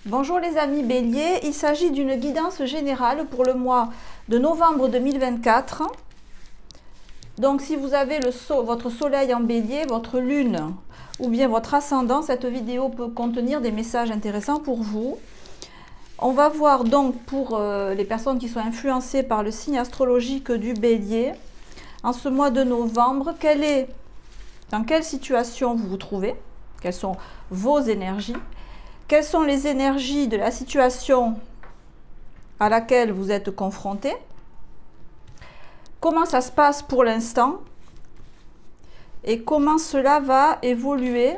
Bonjour les amis Bélier, il s'agit d'une guidance générale pour le mois de novembre 2024. Donc si vous avez votre soleil en Bélier, votre lune ou bien votre ascendant, cette vidéo peut contenir des messages intéressants pour vous. On va voir donc pour les personnes qui sont influencées par le signe astrologique du Bélier, en ce mois de novembre, dans quelle situation vous vous trouvez, quelles sont vos énergies. Quelles sont les énergies de la situation à laquelle vous êtes confronté? Comment ça se passe pour l'instant? Et comment cela va évoluer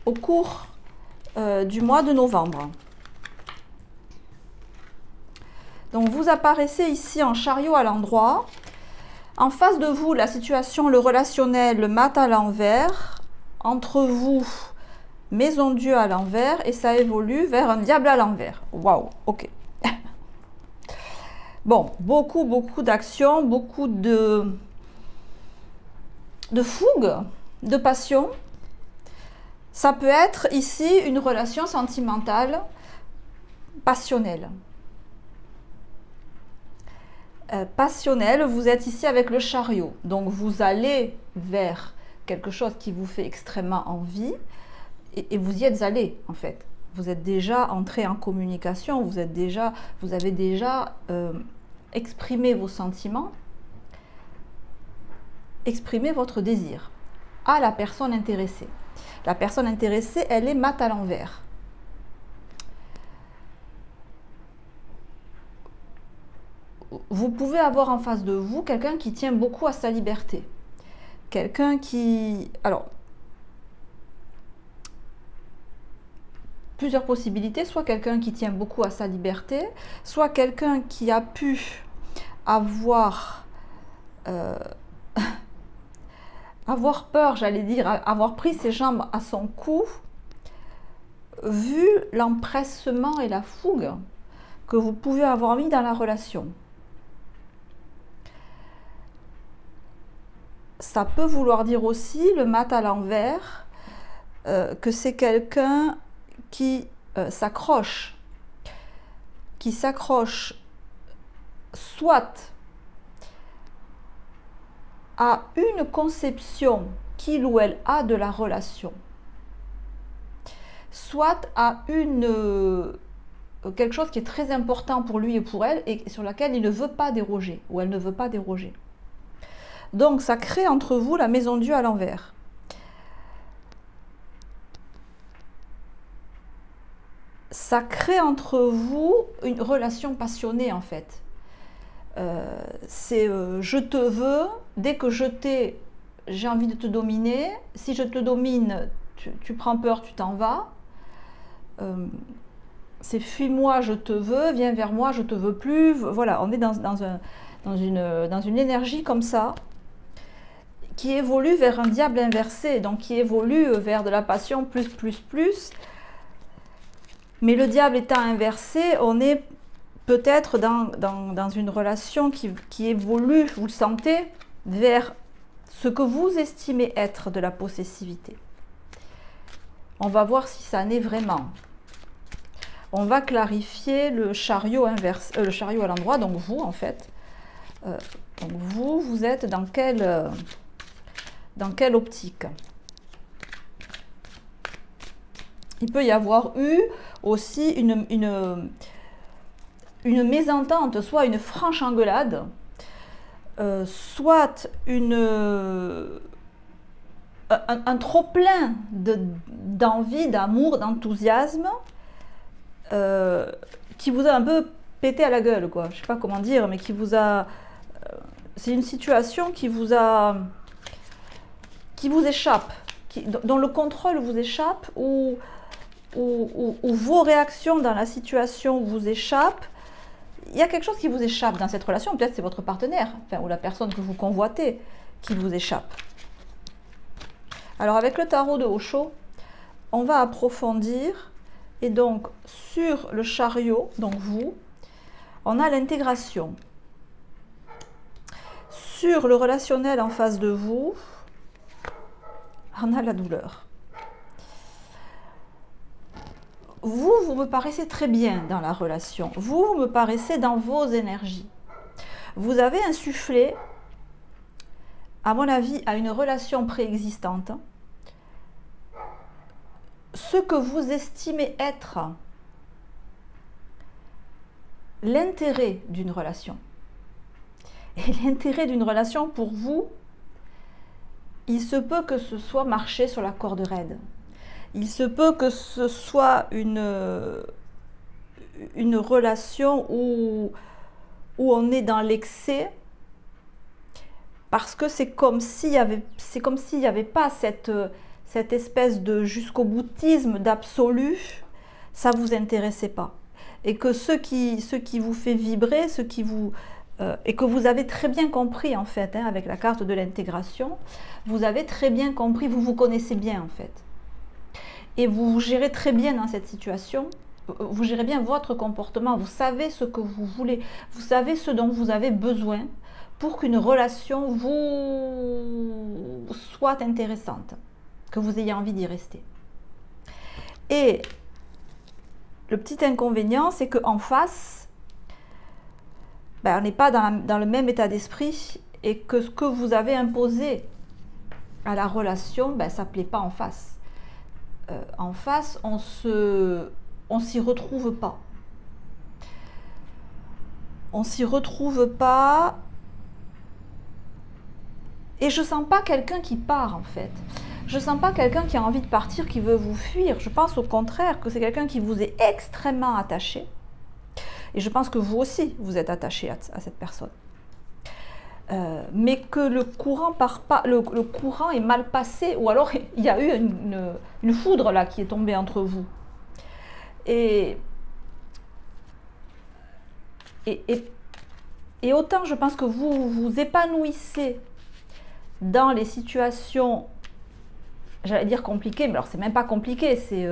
au cours du mois de novembre? Donc vous apparaissez ici en chariot à l'endroit. En face de vous, la situation, le relationnel, le mat à l'envers. Entre vous, Maison Dieu à l'envers, et ça évolue vers un diable à l'envers. Waouh, ok. Bon, beaucoup d'actions, beaucoup de fougue, de passion. Ça peut être ici une relation sentimentale, passionnelle. Passionnelle, vous êtes ici avec le chariot. Donc vous allez vers quelque chose qui vous fait extrêmement envie. Et vous y êtes allé, en fait. Vous êtes déjà entré en communication, vous avez déjà exprimé vos sentiments, exprimé votre désir à la personne intéressée. La personne intéressée, elle est mat à l'envers. Vous pouvez avoir en face de vous quelqu'un qui tient beaucoup à sa liberté. Quelqu'un qui... Alors, plusieurs possibilités, soit quelqu'un qui tient beaucoup à sa liberté, soit quelqu'un qui a pu avoir avoir peur, j'allais dire, avoir pris ses jambes à son cou, vu l'empressement et la fougue que vous pouvez avoir mis dans la relation. Ça peut vouloir dire aussi, le mat à l'envers, que c'est quelqu'un qui s'accroche soit à une conception qu'il ou elle a de la relation, soit à quelque chose qui est très important pour lui et pour elle et sur laquelle il ne veut pas déroger ou elle ne veut pas déroger. Donc ça crée entre vous la maison Dieu à l'envers. Ça crée entre vous une relation passionnée en fait. C'est je te veux, dès que j'ai envie de te dominer, si je te domine, tu prends peur, tu t'en vas. C'est fuis-moi, je te veux, viens vers moi, je te veux plus. Voilà, on est dans une énergie comme ça, qui évolue vers un diable inversé, donc qui évolue vers de la passion plus. Mais le diable étant inversé, on est peut-être dans une relation qui évolue, vous le sentez, vers ce que vous estimez être de la possessivité. On va voir si ça en est vraiment. On va clarifier le chariot inverse, le chariot à l'endroit, donc vous en fait. Donc vous êtes dans quelle optique? Il peut y avoir eu aussi une mésentente, soit une franche engueulade, soit un trop-plein d'envie, d'amour, d'enthousiasme qui vous a un peu pété à la gueule, quoi. Je ne sais pas comment dire, mais qui vous a... c'est une situation qui vous échappe, dont le contrôle vous échappe, ou vos réactions dans la situation vous échappent. Il y a quelque chose qui vous échappe dans cette relation, peut-être c'est votre partenaire, enfin, ou la personne que vous convoitez qui vous échappe. Alors avec le tarot de Osho, on va approfondir, et donc sur le chariot, donc vous, on a l'intégration. Sur le relationnel en face de vous, on a la douleur. vous me paraissez très bien dans la relation. Vous me paraissez dans vos énergies. Vous avez insufflé, à mon avis, à une relation préexistante, ce que vous estimez être l'intérêt d'une relation. Et l'intérêt d'une relation pour vous, il se peut que ce soit marcher sur la corde raide. Il se peut que ce soit une relation où on est dans l'excès, parce que c'est comme s'il n'y avait pas cette espèce de jusqu'au boutisme d'absolu, ça ne vous intéressait pas. Et que ce qui vous fait vibrer, et que vous avez très bien compris en fait, hein, avec la carte de l'intégration, vous avez très bien compris, vous vous connaissez bien en fait. Et vous vous gérez très bien dans cette situation, vous gérez bien votre comportement, vous savez ce que vous voulez, vous savez ce dont vous avez besoin pour qu'une relation vous soit intéressante, que vous ayez envie d'y rester. Et le petit inconvénient, c'est qu'en face, on n'est pas dans le même état d'esprit et que ce que vous avez imposé à la relation, ça ne plaît pas en face. En face, on s'y retrouve pas. On s'y retrouve pas. Et je sens pas quelqu'un qui part en fait. Je sens pas quelqu'un qui a envie de partir, qui veut vous fuir. Je pense au contraire que c'est quelqu'un qui vous est extrêmement attaché. Et je pense que vous aussi, vous êtes attaché à cette personne. Mais que le courant part pas, le courant est mal passé, ou alors il y a eu une foudre là qui est tombée entre vous. Et autant je pense que vous vous épanouissez dans les situations, j'allais dire compliquées, mais alors c'est même pas compliqué, c'est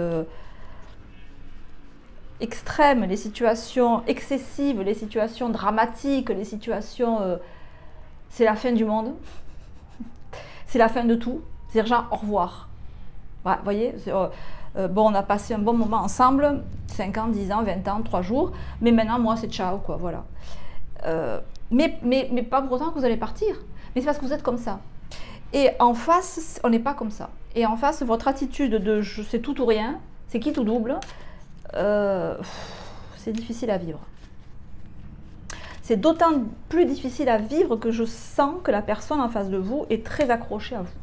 extrêmes, les situations excessives, les situations dramatiques, les situations... c'est la fin du monde, c'est la fin de tout, c'est genre au revoir. Ouais, vous voyez, bon, on a passé un bon moment ensemble, 5 ans, 10 ans, 20 ans, 3 jours, mais maintenant, moi, c'est ciao, quoi, voilà. Mais pas pour autant que vous allez partir, mais c'est parce que vous êtes comme ça. Et en face, on n'est pas comme ça. Et en face, votre attitude de c'est tout ou rien, c'est quitte ou double, c'est difficile à vivre. C'est d'autant plus difficile à vivre que je sens que la personne en face de vous est très accrochée à vous.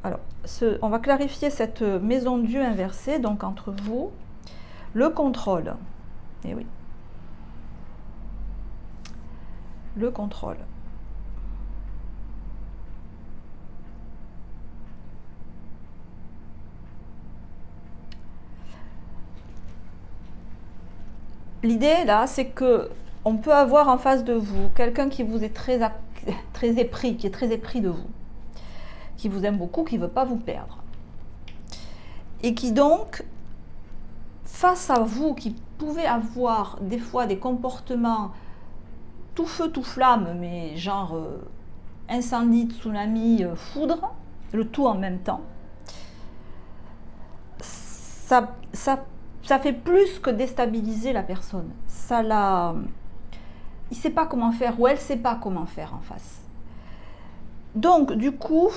Alors, on va clarifier cette maison Dieu inversée, donc entre vous, le contrôle. Eh oui. Le contrôle. L'idée là, c'est que on peut avoir en face de vous quelqu'un qui vous est très épris, qui est très épris de vous, qui vous aime beaucoup, qui ne veut pas vous perdre. Et qui donc, face à vous, qui pouvez avoir des fois des comportements tout feu, tout flamme, mais genre incendie, tsunami, foudre, le tout en même temps, ça fait plus que déstabiliser la personne. Il ne sait pas comment faire, ou elle ne sait pas comment faire en face. Donc, du coup,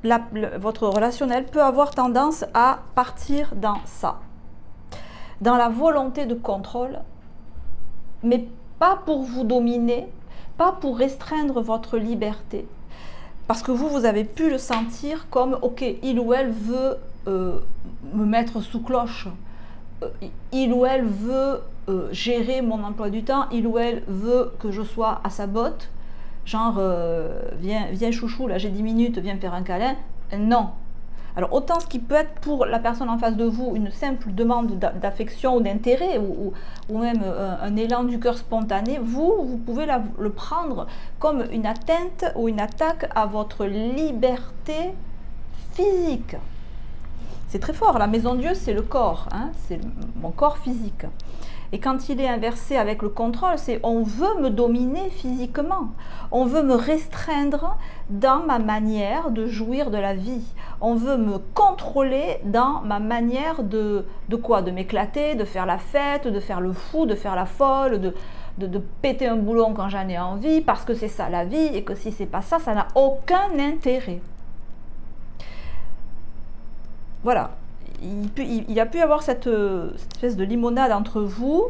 votre relationnel peut avoir tendance à partir dans ça. Dans la volonté de contrôle, mais pas pour vous dominer, pas pour restreindre votre liberté. Parce que vous avez pu le sentir comme, ok, il ou elle veut me mettre sous cloche. Il ou elle veut gérer mon emploi du temps, il ou elle veut que je sois à sa botte, genre viens chouchou, là j'ai 10 minutes, viens me faire un câlin. Non. Alors autant ce qui peut être pour la personne en face de vous une simple demande d'affection ou d'intérêt, ou même un élan du cœur spontané, vous pouvez le prendre comme une atteinte ou une attaque à votre liberté physique. C'est très fort. La maison Dieu, c'est le corps, hein, c'est mon corps physique. Et quand il est inversé avec le contrôle, c'est on veut me dominer physiquement. On veut me restreindre dans ma manière de jouir de la vie. On veut me contrôler dans ma manière de quoi? De m'éclater, de faire la fête, de faire le fou, de faire la folle, de péter un boulon quand j'en ai envie, parce que c'est ça la vie, et que si c'est pas ça, ça n'a aucun intérêt. Voilà. Il a pu y avoir cette espèce de limonade entre vous.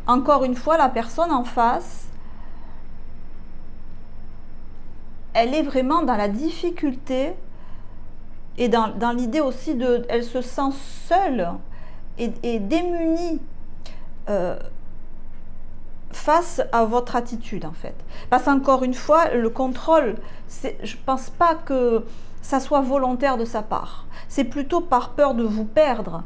Encore une fois, la personne en face, elle est vraiment dans la difficulté et dans l'idée aussi de... Elle se sent seule et démunie face à votre attitude, en fait. Parce qu'encore une fois, le contrôle, je ne pense pas que ça soit volontaire de sa part. C'est plutôt par peur de vous perdre,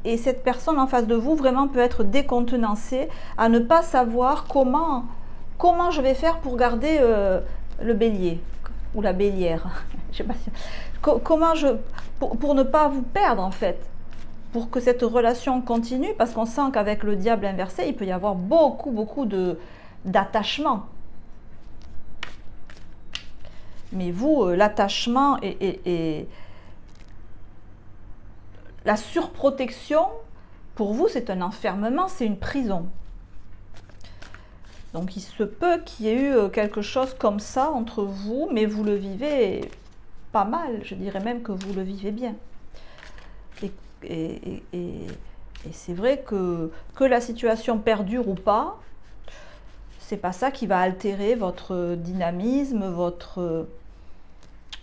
et cette personne en face de vous vraiment peut être décontenancée à ne pas savoir comment je vais faire pour garder le bélier ou la bélière. Je sais pas si, pour ne pas vous perdre, en fait, pour que cette relation continue, parce qu'on sent qu'avec le diable inversé, il peut y avoir beaucoup d'attachement. Mais vous, l'attachement et la surprotection, pour vous, c'est un enfermement, c'est une prison. Donc, il se peut qu'il y ait eu quelque chose comme ça entre vous, mais vous le vivez pas mal. Je dirais même que vous le vivez bien. Et c'est vrai que la situation perdure ou pas, c'est pas ça qui va altérer votre dynamisme,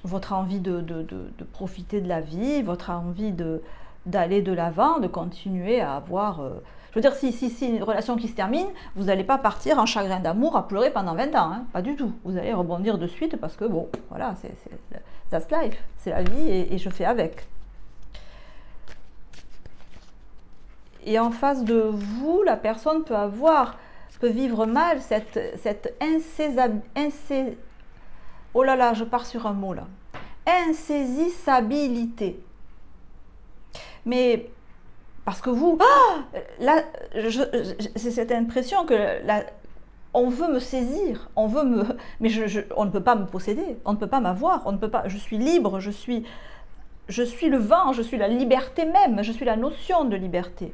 votre envie de profiter de la vie, votre envie d'aller de l'avant, de continuer à avoir... je veux dire, si c'est une relation qui se termine, vous n'allez pas partir en chagrin d'amour à pleurer pendant 20 ans, hein, pas du tout. Vous allez rebondir de suite parce que, bon, voilà, that's life, c'est la vie et je fais avec. Et en face de vous, la personne peut vivre mal cette oh là là, je pars sur un mot là. Insaisissabilité. Mais parce que vous, là, c'est cette impression que on veut me saisir, mais on ne peut pas me posséder, on ne peut pas m'avoir, on ne peut pas. Je suis libre, je suis le vent, je suis la liberté même, je suis la notion de liberté.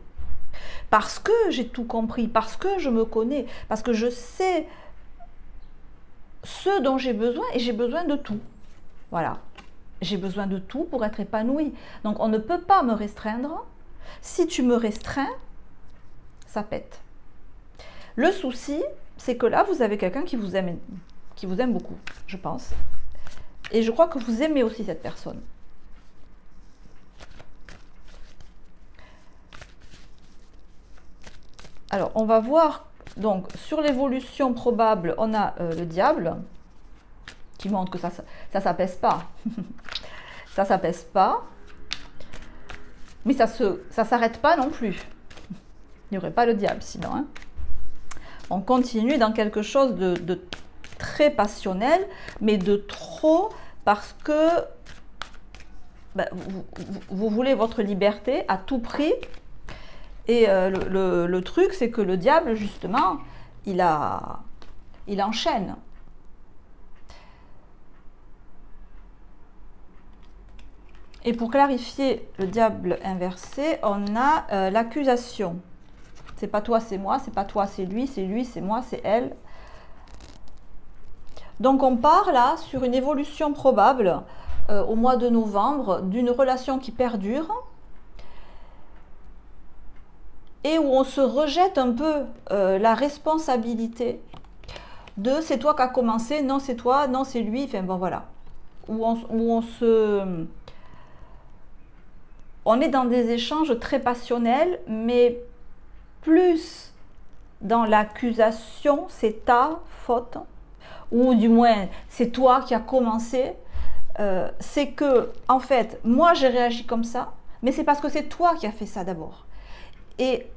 Parce que j'ai tout compris, parce que je me connais, parce que je sais ce dont j'ai besoin et j'ai besoin de tout. Voilà. J'ai besoin de tout pour être épanouie. Donc, on ne peut pas me restreindre. Si tu me restreins, ça pète. Le souci, c'est que là, vous avez quelqu'un qui vous aime beaucoup, je pense. Et je crois que vous aimez aussi cette personne. Alors, on va voir, donc, sur l'évolution probable, on a le diable, qui montre que ça s'apaise pas. Ça s'apaise pas. Mais ça s'arrête pas non plus. Il n'y aurait pas le diable sinon. Hein. On continue dans quelque chose de très passionnel, mais de trop, parce que ben, vous voulez votre liberté à tout prix. Et le truc, c'est que le diable, justement, il enchaîne. Et pour clarifier le diable inversé, on a l'accusation. C'est pas toi, c'est moi, c'est pas toi, c'est lui, c'est moi, c'est elle. Donc on part là sur une évolution probable au mois de novembre d'une relation qui perdure et où on se rejette un peu la responsabilité de c'est toi qui as commencé, non c'est toi, non c'est lui, enfin bon voilà. On est dans des échanges très passionnels, mais plus dans l'accusation, c'est ta faute, ou du moins c'est toi qui as commencé, c'est que en fait moi j'ai réagi comme ça, mais c'est parce que c'est toi qui as fait ça d'abord. Et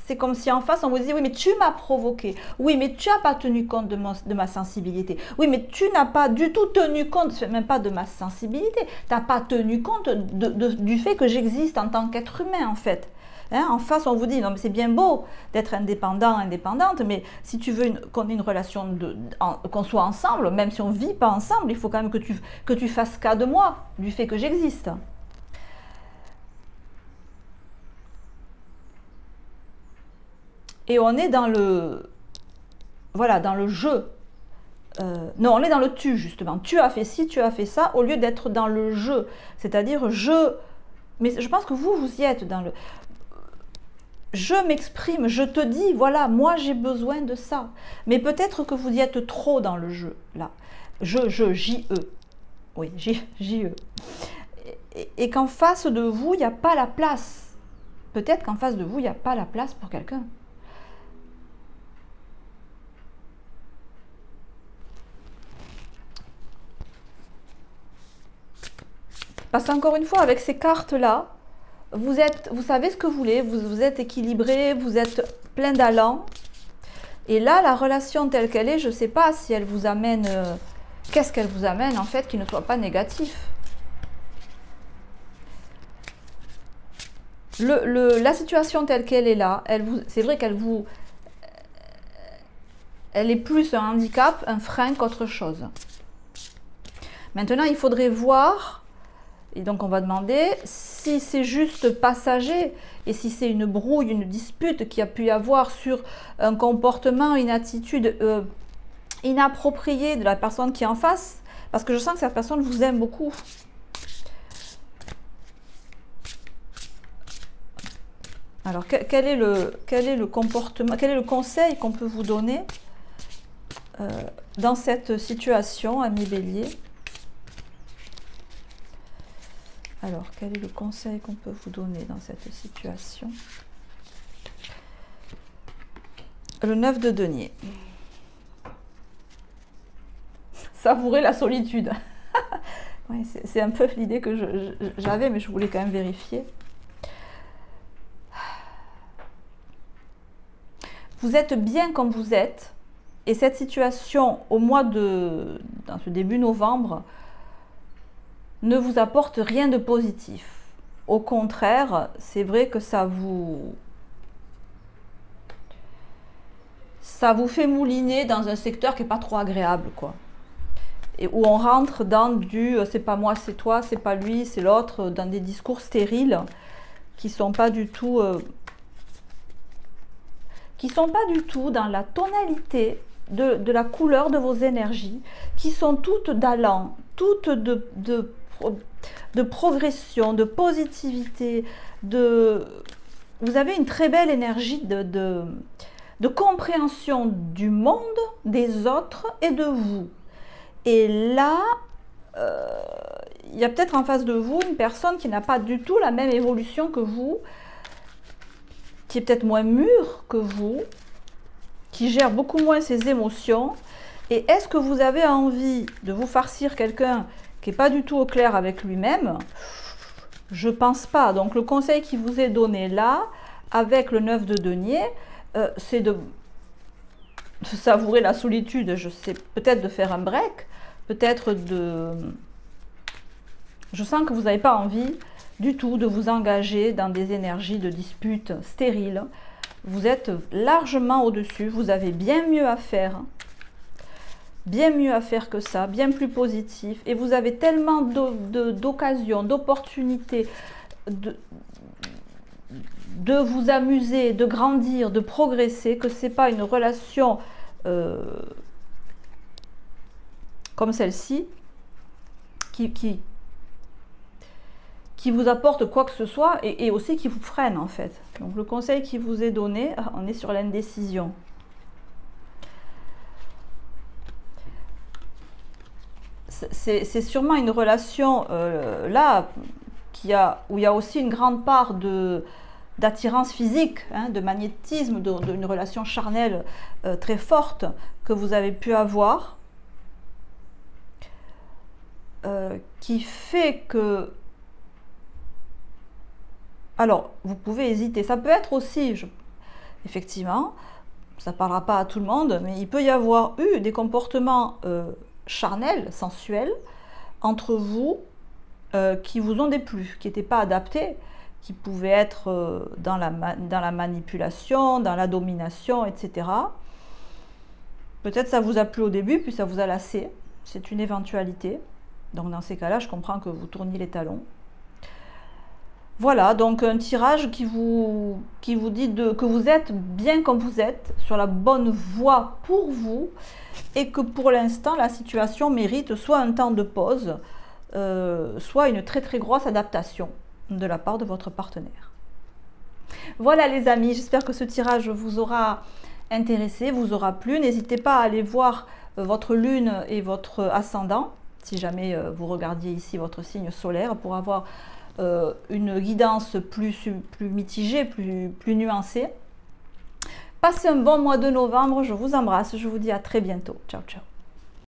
c'est comme si en face on vous disait oui mais tu m'as provoqué, oui mais tu n'as pas tenu compte de ma sensibilité, oui mais tu n'as pas du tout tenu compte, même pas de ma sensibilité, tu n'as pas tenu compte du fait que j'existe en tant qu'être humain en fait. Hein, en face on vous dit non mais c'est bien beau d'être indépendant, indépendante, mais si tu veux qu'on ait une relation, qu'on soit ensemble, même si on ne vit pas ensemble, il faut quand même que tu fasses cas de moi, du fait que j'existe. Et on est dans le, voilà, dans le jeu. Non, on est dans le tu, justement. Tu as fait ci, tu as fait ça, au lieu d'être dans le jeu. C'est-à-dire, mais je pense que vous y êtes dans le... Je m'exprime, je te dis, voilà, moi j'ai besoin de ça. Mais peut-être que vous y êtes trop dans le jeu, là. J-E. Oui, J-E. Et qu'en face de vous, il n'y a pas la place. Peut-être qu'en face de vous, il n'y a pas la place pour quelqu'un. Parce qu'encore une fois, avec ces cartes-là, vous savez ce que vous voulez, vous êtes équilibré, vous êtes plein d'allant. Et là, la relation telle qu'elle est, je ne sais pas si elle vous amène... Qu'est-ce qu'elle vous amène, en fait, qui ne soit pas négatif. La situation telle qu'elle est là, c'est vrai qu'elle vous... Elle est plus un handicap, un frein qu'autre chose. Maintenant, il faudrait voir... Et donc, on va demander si c'est juste passager et si c'est une brouille, une dispute qu'il y a pu y avoir sur un comportement, une attitude inappropriée de la personne qui est en face. Parce que je sens que cette personne vous aime beaucoup. Alors, quel est le comportement, quel est le conseil qu'on peut vous donner dans cette situation, ami Bélier ? Alors, quel est le conseil qu'on peut vous donner dans cette situation? Le 9 de denier. Savourer la solitude. Oui, c'est un peu l'idée que j'avais, mais je voulais quand même vérifier. Vous êtes bien comme vous êtes. Et cette situation, dans ce début novembre, ne vous apporte rien de positif. Au contraire, c'est vrai que ça vous fait mouliner dans un secteur qui n'est pas trop agréable, quoi. Et où on rentre dans du c'est pas moi, c'est toi, c'est pas lui, c'est l'autre, dans des discours stériles qui sont pas du tout dans la tonalité de la couleur de vos énergies, qui sont toutes d'allant, toutes de progression, de positivité, vous avez une très belle énergie de compréhension du monde, des autres et de vous. Et là, il y a peut-être en face de vous une personne qui n'a pas du tout la même évolution que vous, qui est peut-être moins mûre que vous, qui gère beaucoup moins ses émotions. Et est-ce que vous avez envie de vous farcir quelqu'un qui n'est pas du tout au clair avec lui-même? Je pense pas. Donc le conseil qui vous est donné là, avec le 9 de denier, c'est de savourer la solitude. Je sais, peut-être de faire un break, peut-être de... Je sens que vous n'avez pas envie du tout de vous engager dans des énergies de dispute stériles. Vous êtes largement au-dessus, vous avez bien mieux à faire. Bien mieux à faire que ça, bien plus positif. Et vous avez tellement d'occasions, d'opportunités de vous amuser, de grandir, de progresser, que ce n'est pas une relation comme celle-ci qui vous apporte quoi que ce soit et aussi qui vous freine en fait. Donc le conseil qui vous est donné, on est sur l'indécision. C'est sûrement une relation là où il y a aussi une grande part d'attirance physique, hein, de magnétisme, d'une relation charnelle très forte que vous avez pu avoir, qui fait que... Alors, vous pouvez hésiter. Ça peut être aussi... effectivement, ça ne parlera pas à tout le monde, mais il peut y avoir eu des comportements charnels, sensuels, entre vous, qui vous ont déplu, qui n'étaient pas adaptés, qui pouvaient être dans la manipulation, dans la domination, etc. Peut-être ça vous a plu au début, puis ça vous a lassé. C'est une éventualité. Donc dans ces cas-là, je comprends que vous tourniez les talons. Voilà, donc un tirage qui vous dit que vous êtes bien comme vous êtes, sur la bonne voie pour vous, et que pour l'instant, la situation mérite soit un temps de pause, soit une très très grosse adaptation de la part de votre partenaire. Voilà les amis, j'espère que ce tirage vous aura intéressé, vous aura plu. N'hésitez pas à aller voir votre lune et votre ascendant, si jamais vous regardiez ici votre signe solaire, pour avoir une guidance plus mitigée, plus nuancée. Passez un bon mois de novembre, je vous embrasse, je vous dis à très bientôt. Ciao, ciao.